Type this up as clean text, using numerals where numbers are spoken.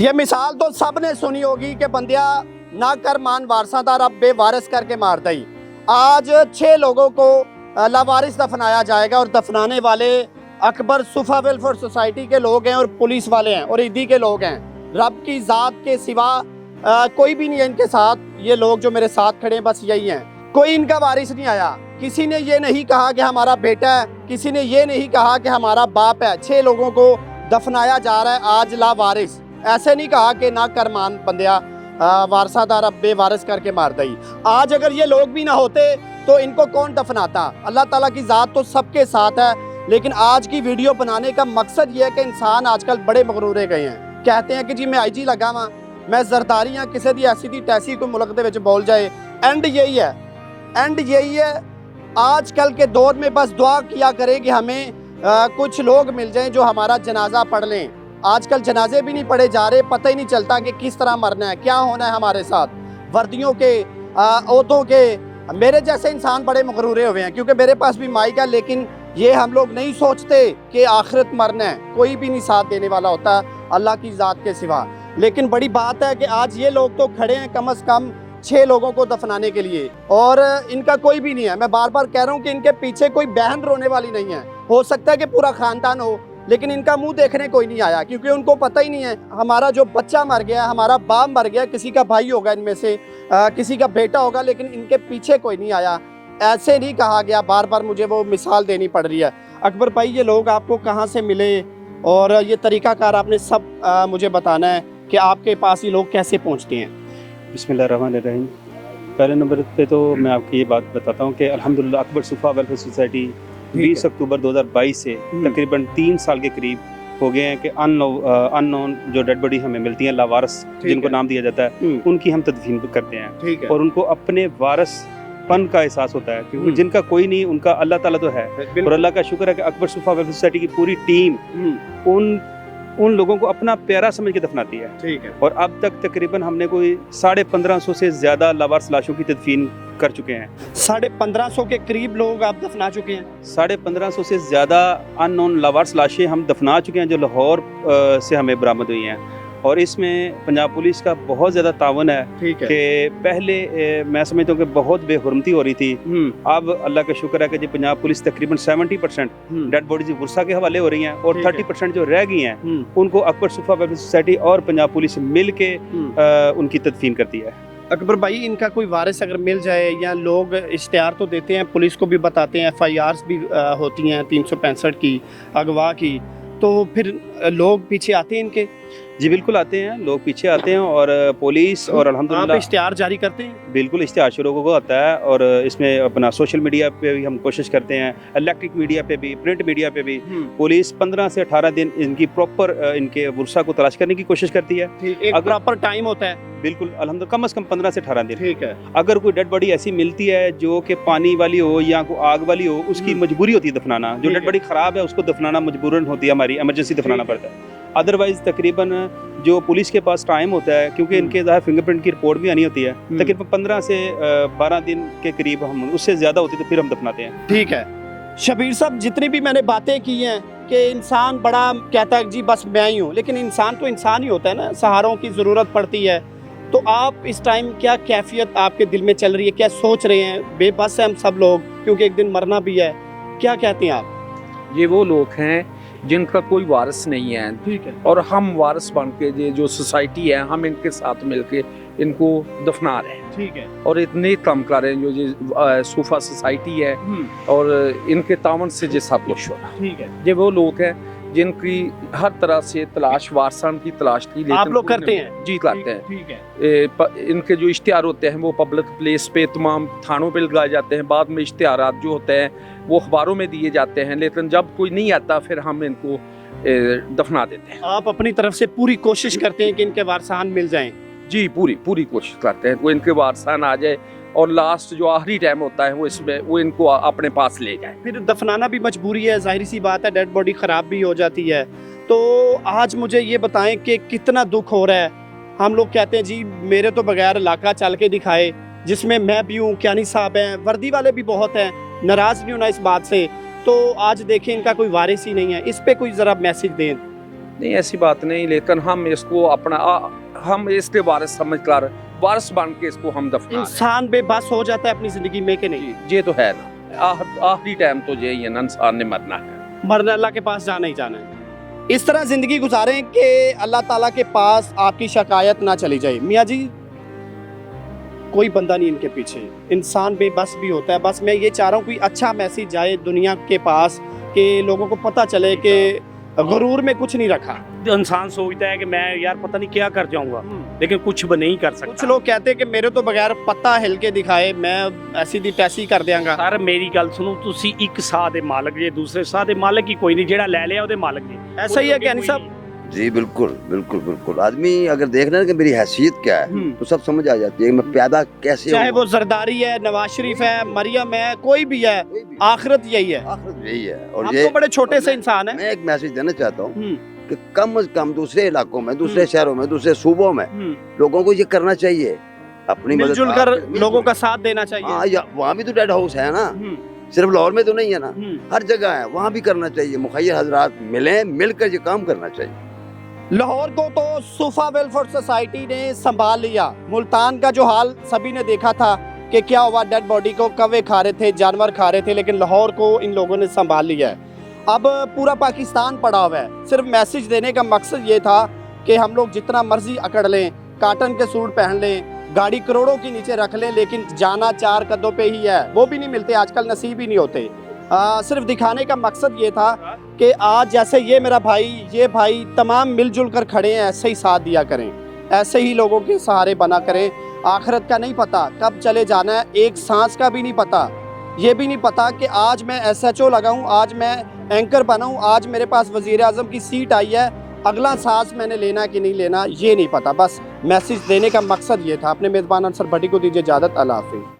ये मिसाल तो सब ने सुनी होगी कि बंदिया ना कर मान वारसादार अब बेवारिस करके मार दई। आज 6 लोगों को लावारिस दफनाया जाएगा और दफनाने वाले अकबर सुफा वेलफेयर सोसाइटी के लोग हैं और पुलिस वाले हैं और ईदी के लोग हैं। रब की ज़ात के सिवा कोई भी नहीं है इनके साथ। ये लोग जो मेरे साथ खड़े हैं बस यही हैं, कोई इनका वारिस नहीं आया। किसी ने ये नहीं कहा कि हमारा बेटा है, किसी ने ये नहीं कहा कि हमारा बाप है। 6 लोगों को दफनाया जा रहा है आज लावारिस। ऐसे नहीं कहा कि ना कर मान बंदिया वारसादार अब बेवारिस करके मार दई। आज अगर ये लोग भी ना होते तो इनको कौन दफनाता। अल्लाह ताला की ज़ात तो सबके साथ है, लेकिन आज की वीडियो बनाने का मकसद ये है कि इंसान आजकल बड़े मगरूरे गए हैं। कहते हैं कि जी मैं IG लगा वा, मैं जरदारी हाँ, किसी दी ऐसी दी तैसी कोई मुल्क दे विच बोल जाए। एंड यही है आजकल के दौर में। बस दुआ किया करें कि हमें कुछ लोग मिल जाएं जो हमारा जनाजा पढ़ लें। आजकल जनाजे भी नहीं पढ़े जा रहे, पता ही नहीं चलता कि किस तरह मरना है, क्या होना है हमारे साथ। वर्दियों के ओहदों के मेरे जैसे इंसान बड़े मगरूरे हुए हैं, क्योंकि मेरे पास भी माइक है, लेकिन ये हम लोग नहीं सोचते कि आखिरत मरना है। कोई भी नहीं साथ देने वाला होता अल्लाह की ज़ात के सिवा। लेकिन बड़ी बात है कि आज ये लोग तो खड़े हैं कम से कम 6 लोगों को दफनाने के लिए, और इनका कोई भी नहीं है। मैं बार बार कह रहा हूँ कि इनके पीछे कोई बहन रोने वाली नहीं है। हो सकता है कि पूरा खानदान हो, लेकिन इनका मुंह देखने कोई नहीं आया, क्योंकि उनको पता ही नहीं है हमारा जो बच्चा मर गया, हमारा बाप मर गया, किसी का भाई होगा इनमें से, किसी का बेटा होगा, लेकिन इनके पीछे कोई नहीं आया। ऐसे नहीं कहा गया। बार बार मुझे वो मिसाल देनी पड़ रही है। अकबर भाई, ये लोग आपको कहाँ से मिले और ये तरीक़ाकार आपने सब मुझे बताना है कि आपके पास ये लोग कैसे पहुँचते हैं। बिस्मिल्लाहिर्रहमानिर्रहीम। पहले नंबर पे तो मैं आपको ये बात बताता हूँ कि अल्हम्दुलिल्लाह अकबर सुफा वेलफेयर सोसाइटी 20 अक्टूबर 2022 से तकरीबन 3 साल के करीब हो गए हैं कि अननोन जो डेड बॉडी हमें मिलती हैं, लावारिस जिनको नाम दिया जाता है, उनकी हम तदफीन करते हैं। और उनको अपने वारिसपन का एहसास होता है, क्योंकि जिनका कोई नहीं उनका अल्लाह ताला तो है। और अल्लाह का शुक्र है कि अकबर सुफा वेलफेयर सोसाइटी की पूरी टीम उन लोगों को अपना प्यारा समझ के दफनाती है। ठीक है। और अब तक तकरीबन हमने कोई 1550 से ज़्यादा लावारिस लाशों की तदफीन कर चुके हैं। 1550 के करीब लोग आप दफना चुके हैं। 1550 से ज़्यादा अननोन लावारिस लाशें हम दफना चुके हैं, जो लाहौर से हमें बरामद हुई हैं। और इसमें पंजाब पुलिस का बहुत ज़्यादा तावन है। ठीक है। कि पहले मैं समझता हूँ कि बहुत बेहुरमती हो रही थी। अब अल्लाह का शुक्र है कि जी पंजाब पुलिस तकरीबन 70% डेड बॉडीज वर्सा के हवाले हो रही हैं, और 30% जो रह गई हैं उनको अकबर सुफा वेलफेयर सोसाइटी और पंजाब पुलिस मिल के उनकी तदफीन करती है। अकबर भाई, इनका कोई वारिस अगर मिल जाए, या लोग इश्तिहार तो देते हैं, पुलिस को भी बताते हैं, FIRs भी होती हैं 365 की, अगवा की, तो फिर लोग पीछे आते हैं इनके? जी बिल्कुल आते हैं, लोग पीछे आते हैं। और पुलिस और अल्हम्दुलिल्लाह आप इश्तिहार जारी करते हैं? बिल्कुल, इश्तिहार शुरू को आता है। और इसमें अपना सोशल मीडिया पे भी हम कोशिश करते हैं, इलेक्ट्रिक मीडिया पे भी, प्रिंट मीडिया पे भी। पुलिस 15 से 18 दिन इनकी प्रॉपर इनके वर्सा को तलाश करने की कोशिश करती है। एक प्रॉपर टाइम होता है? बिल्कुल, अल्हम्दुलिल्लाह कम से कम 15 से 18 दिन। ठीक है। अगर कोई डेड बॉडी ऐसी मिलती है जो कि पानी वाली हो या कोई आग वाली हो, उसकी मजबूरी होती है दफनाना। जो डेड बॉडी खराब है उसको दफनाना मजबूरन होती है, हमारी इमरजेंसी दफनाना पड़ता है। अदरवाइज तकरीबन जो पुलिस के पास टाइम होता है, क्योंकि इनके ज़ाहिर फिंगरप्रिंट की रिपोर्ट भी आनी होती है, तकरीबन 15 से 12 दिन के करीब, हम उससे ज़्यादा होती तो फिर हम दफनाते हैं। ठीक है। शबीर साहब, जितनी भी मैंने बातें की हैं कि इंसान बड़ा कहता है जी बस मैं ही हूँ, लेकिन इंसान तो इंसान ही होता है ना, सहारों की ज़रूरत पड़ती है। तो आप इस टाइम क्या कैफियत आपके दिल में चल रही है, क्या सोच रहे हैं? बेबस है हम सब लोग, क्योंकि एक दिन मरना भी है। क्या कहते हैं आप? ये वो लोग हैं जिनका कोई वारिस नहीं है। ठीक है। और हम वारिस बन के जो सोसाइटी है, हम इनके साथ मिलके इनको दफना रहे हैं। ठीक है। और इतने काम कर रहे हैं जो सूफा सोसाइटी है, और इनके तावन से जो सब कुछ हो रहा है। ठीक है। ये वो लोग हैं जिनकी हर तरह से तलाश, वारसान की तलाश थी, लेकिन आप लोग करते हैं? जी करते हैं। ठीक है। इनके जो इश्तिहार होते हैं वो पब्लिक प्लेस पे, तमाम थानों पे लगाए जाते हैं। बाद में इश्तिहारात जो होते हैं वो अखबारों में दिए जाते हैं, लेकिन जब कोई नहीं आता फिर हम इनको दफना देते हैं। आप अपनी तरफ से पूरी कोशिश करते हैं कि इनके वारसान मिल जाएं? जी पूरी कोशिश करते हैं वो इनके वारसान आ जाए, और लास्ट जो आखिरी टाइम होता है वो इनको अपने पास ले जाए। फिर दफनाना भी मजबूरी है, जाहिर सी बात है, डेड बॉडी ख़राब भी हो जाती है। तो आज मुझे ये बताएं कि कितना दुख हो रहा है। हम लोग कहते हैं जी मेरे तो बगैर इलाका चल के दिखाए, जिसमें मैं भी हूँ, क्यानी साहब हैं, वर्दी वाले भी बहुत हैं, नाराज़ नहीं होना इस बात से। तो आज देखें इनका कोई वारिस ही नहीं है, इस पे कोई ज़रा मैसेज दें। नहीं ऐसी बात नहीं, लेकिन हम इसको अपना हम इसके वारिस समझकर वारिस बन के इसको हम दफना रहे हैं। इंसान बेबस हो जाता है अपनी जिंदगी में कि नहीं? ये तो है ना, आखिरी टाइम तो यही है ना, इंसान ने मरना है, मरना अल्लाह के पास जाना ही जाना है। इस तरह जिंदगी गुजारें कि अल्लाह ताला के पास आपकी शिकायत ना चली जाए। मियाँ जी कोई बंदा नहीं इनके पीछे, इंसान बेबस भी होता है। बस मैं ये चाह रहा हूँ कोई अच्छा मैसेज जाए दुनिया के पास कि लोगों को पता चले कि गुरूर में कुछ नहीं रखा। इंसान सोचता है कि मैं यार पता नहीं क्या कर जाऊंगा, लेकिन कुछ भी नहीं कर सकता। कुछ लोग कहते हैं कि मेरे तो बगैर पत्ता हिल के दिखाए मैं ऐसी दी टैसी कर देंगा। सर मेरी गल सुनो, तुसी एक साह दे मालक जे, दूसरे साह दे मालक ही कोई नहीं, जेड़ा ले लिया ओदे मालक जी। ऐसा ही है ज्ञानी साहब? जी बिल्कुल बिल्कुल बिल्कुल। आदमी अगर देखना है कि मेरी हैसियत क्या है तो सब समझ आ जाती है कि मैं पैदा कैसे चाहे हुआ। वो जरदारी है, नवाज शरीफ है, मरियम है, कोई भी है, कोई भी। आखिरत यही है। आखिरत यही है। और हम ये तो बड़े छोटे से इंसान हैं। मैं एक मैसेज देना चाहता हूँ कि कम से कम दूसरे इलाकों में, दूसरे शहरों में, दूसरे सूबों में लोगों को ये करना चाहिए, अपनी मदद मिलजुल कर लोगों का साथ देना हाँ, चाहिए। या वहाँ भी तो डेड हाउस है ना, सिर्फ लाहौर में तो नहीं है ना, हर जगह है, वहाँ भी करना चाहिए। मुखैर हजरात मिले, मिलकर ये काम करना चाहिए। लाहौर को तो सुफा वेलफेयर सोसाइटी ने संभाल लिया। मुल्तान का जो हाल सभी ने देखा था कि क्या हुआ, डेड बॉडी को कौवे खा रहे थे, जानवर खा रहे थे, लेकिन लाहौर को इन लोगों ने संभाल लिया है। अब पूरा पाकिस्तान पड़ा हुआ है। सिर्फ मैसेज देने का मकसद ये था कि हम लोग जितना मर्जी अकड़ लें, काटन के सूट पहन लें, गाड़ी करोड़ों के नीचे रख लें, लेकिन जाना 4 कदमों पे ही है, वो भी नहीं मिलते आजकल, नसीब ही नहीं होते। सिर्फ दिखाने का मकसद ये था कि आज जैसे ये मेरा भाई, ये भाई तमाम मिलजुल कर खड़े हैं, ऐसे ही साथ दिया करें, ऐसे ही लोगों के सहारे बना करें। आखिरत का नहीं पता कब चले जाना है, एक सांस का भी नहीं पता। ये भी नहीं पता कि आज मैं SHO लगाऊं, आज मैं एंकर बनाऊं, आज मेरे पास वज़ीर आज़म की सीट आई है, अगला सांस मैंने लेना कि नहीं लेना ये नहीं पता। बस मैसेज देने का मकसद ये था। अपने मेज़बान अंसर भट्टी को दीजिए इजाज़त। अल्लाह हाफ़िज़।